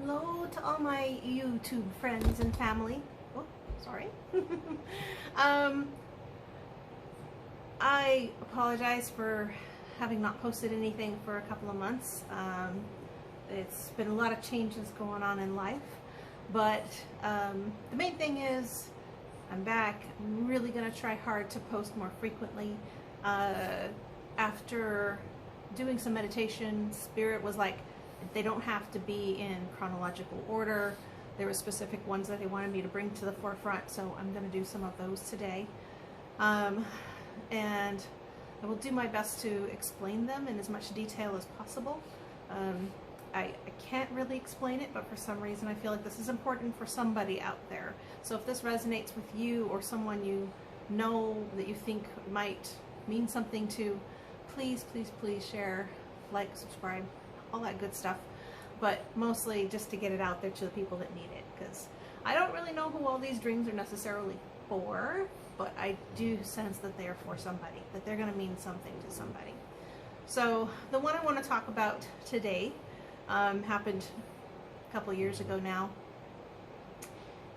Hello to all my YouTube friends and family. Oh, sorry. I apologize for having not posted anything for a couple of months. It's been a lot of changes going on in life, but the main thing is I'm back. I'm really going to try hard to post more frequently. After doing some meditation, Spirit was like, they don't have to be in chronological order. There were specific ones that they wanted me to bring to the forefront, so I'm going to do some of those today. And I will do my best to explain them in as much detail as possible. I can't really explain it, but for some reason I feel like this is important for somebody out there. So if this resonates with you or someone you know that you think might mean something to, please, please, please share, like, subscribe, all that good stuff. But mostly just to get it out there to the people that need it, because I don't really know who all these dreams are necessarily for, but I do sense that they are for somebody, that they're going to mean something to somebody. So the one I want to talk about today happened a couple years ago now,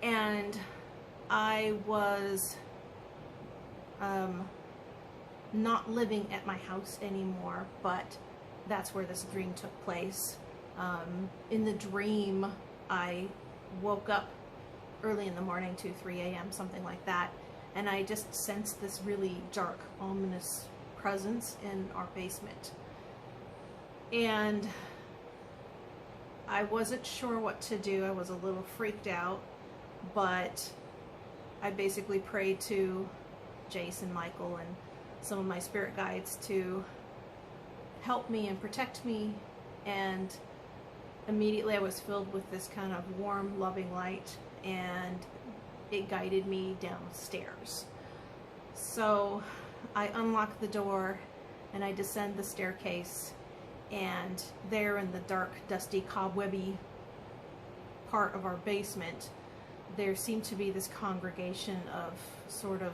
and I was not living at my house anymore, but that's where this dream took place. In the dream, I woke up early in the morning, 2, 3 a.m., something like that, and I just sensed this really dark, ominous presence in our basement. And I wasn't sure what to do. I was a little freaked out, but I basically prayed to Jason, Michael, and some of my spirit guides to help me and protect me, and immediately I was filled with this kind of warm, loving light, and it guided me downstairs. So I unlock the door and I descend the staircase, and there in the dark, dusty, cobwebby part of our basement, there seemed to be this congregation of sort of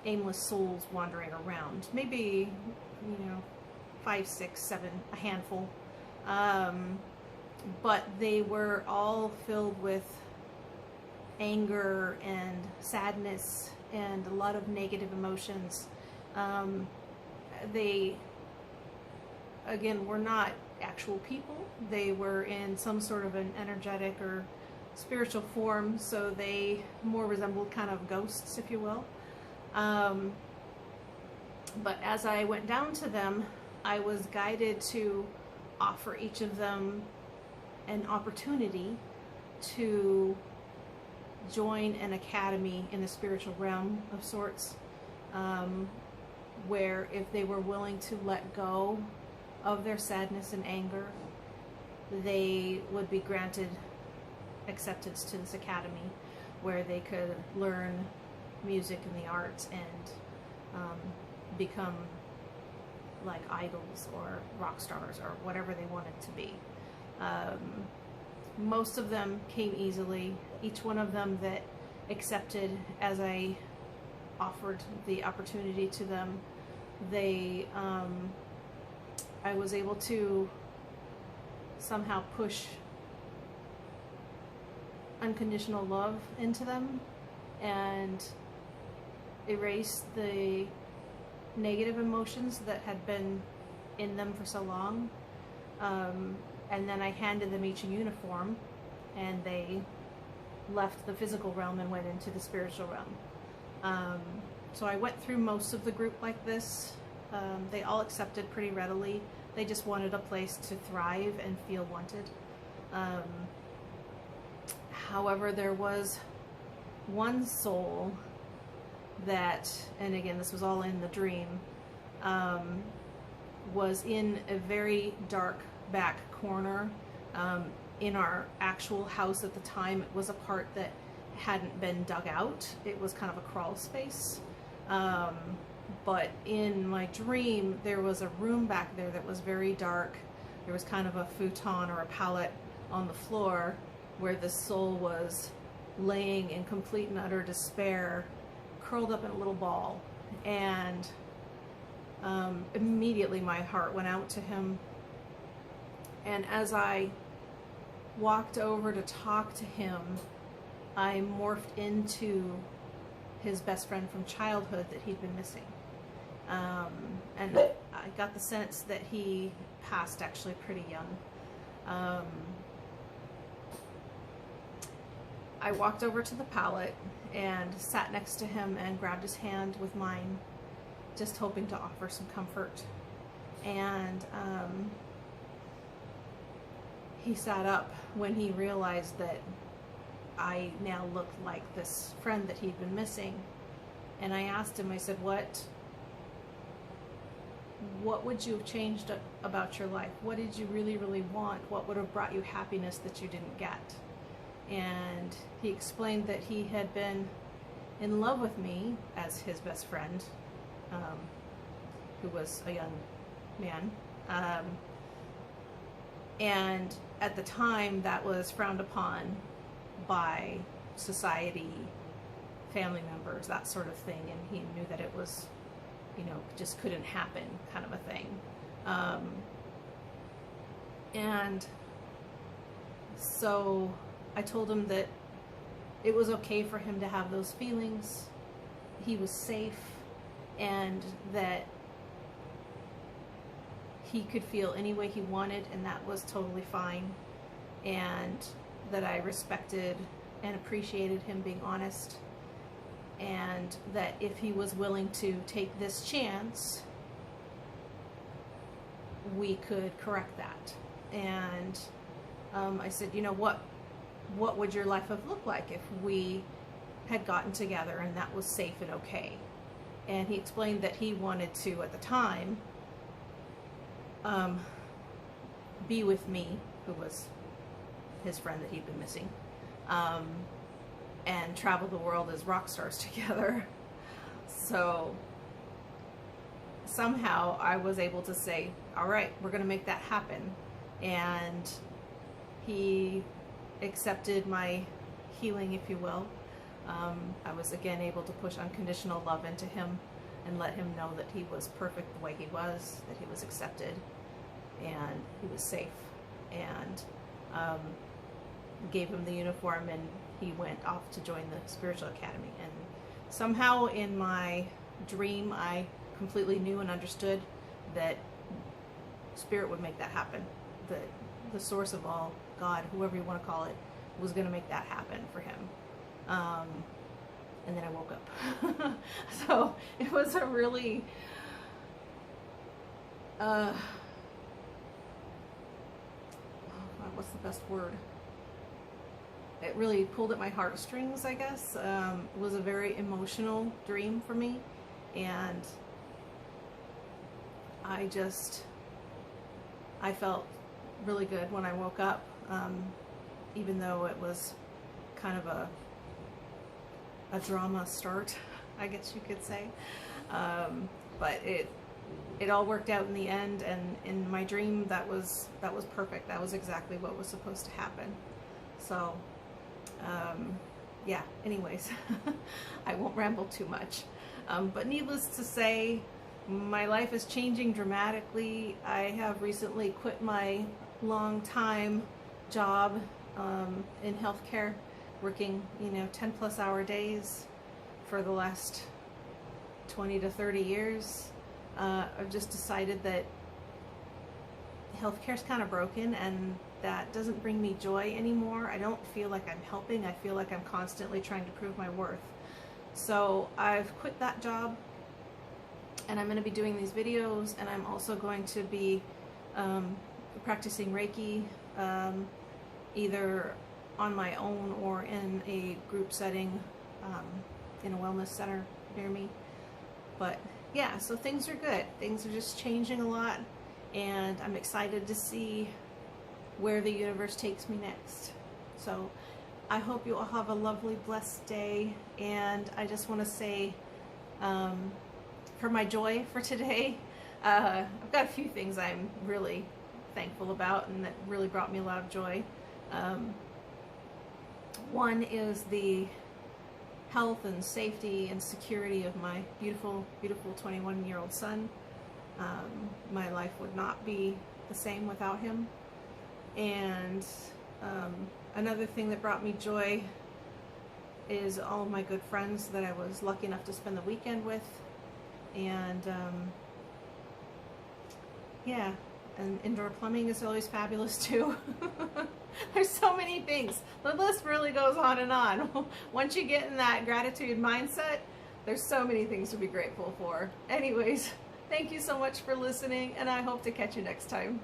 aimless souls wandering around. Maybe, 5, 6, 7, a handful. But they were all filled with anger and sadness and a lot of negative emotions. They, again, were not actual people. They were in some sort of an energetic or spiritual form, so they more resembled kind of ghosts, if you will. But as I went down to them, I was guided to offer each of them an opportunity to join an academy in the spiritual realm of sorts, where if they were willing to let go of their sadness and anger, they would be granted acceptance to this academy, where they could learn music and the arts and become like idols or rock stars or whatever they wanted to be. Most of them came easily. Each one of them that accepted as I offered the opportunity to them, they I was able to somehow push unconditional love into them and erase the negative emotions that had been in them for so long. And then I handed them each a uniform, and they left the physical realm and went into the spiritual realm. So I went through most of the group like this. They all accepted pretty readily. They just wanted a place to thrive and feel wanted. However, there was one soul that, and again, this was all in the dream, was in a very dark back corner in our actual house at the time. It was a part that hadn't been dug out. It was kind of a crawl space. But in my dream, there was a room back there that was very dark. There was kind of a futon or a pallet on the floor where the soul was laying in complete and utter despair, curled up in a little ball. And immediately my heart went out to him. And as I walked over to talk to him, I morphed into his best friend from childhood that he'd been missing. And I got the sense that he passed actually pretty young. I walked over to the pallet and sat next to him and grabbed his hand with mine, just hoping to offer some comfort. And he sat up when he realized that I now looked like this friend that he'd been missing. And I asked him, I said, what would you have changed about your life? What did you really, really want? What would have brought you happiness that you didn't get? And he explained that he had been in love with me as his best friend, who was a young man. And at the time, that was frowned upon by society, family members, that sort of thing. And he knew that it was, you know, just couldn't happen, kind of a thing. And so I told him that it was okay for him to have those feelings. He was safe, and that he could feel any way he wanted, and that was totally fine. And that I respected and appreciated him being honest, and that if he was willing to take this chance, we could correct that. And I said, you know, what would your life have looked like if we had gotten together and that was safe and okay? And he explained that he wanted to, at the time, be with me, who was his friend that he'd been missing, and travel the world as rock stars together. So somehow I was able to say, all right, we're going to make that happen. And he accepted my healing, if you will. I was again able to push unconditional love into him and let him know that he was perfect the way he was, that he was accepted, and he was safe. And gave him the uniform, and he went off to join the spiritual academy. And somehow in my dream, I completely knew and understood that Spirit would make that happen. That the source of all, God, whoever you want to call it, was going to make that happen for him. And then I woke up. So it was a really what's the best word? It really pulled at my heartstrings, I guess. It was a very emotional dream for me, and I felt really good when I woke up, even though it was kind of a drama start, I guess you could say. But it all worked out in the end, and in my dream that was perfect. That was exactly what was supposed to happen. So yeah, anyways, I won't ramble too much. But needless to say, my life is changing dramatically. I have recently quit my long-time job in healthcare, working, 10+ hour days for the last 20 to 30 years. I've just decided that healthcare's kind of broken, and that doesn't bring me joy anymore. I don't feel like I'm helping. I feel like I'm constantly trying to prove my worth. So I've quit that job, and I'm going to be doing these videos, and I'm also going to be practicing Reiki, either on my own or in a group setting, in a wellness center near me. But yeah, so things are good. Things are just changing a lot, and I'm excited to see where the universe takes me next. So I hope you all have a lovely, blessed day, and I just want to say, for my joy for today, I've got a few things I'm really thankful about and that really brought me a lot of joy. One is the health and safety and security of my beautiful, beautiful 21-year-old son. My life would not be the same without him. And Another thing that brought me joy is all of my good friends that I was lucky enough to spend the weekend with. And yeah, and indoor plumbing is always fabulous too. There's so many things. The list really goes on and on. Once you get in that gratitude mindset, there's so many things to be grateful for. Anyways, thank you so much for listening, and I hope to catch you next time.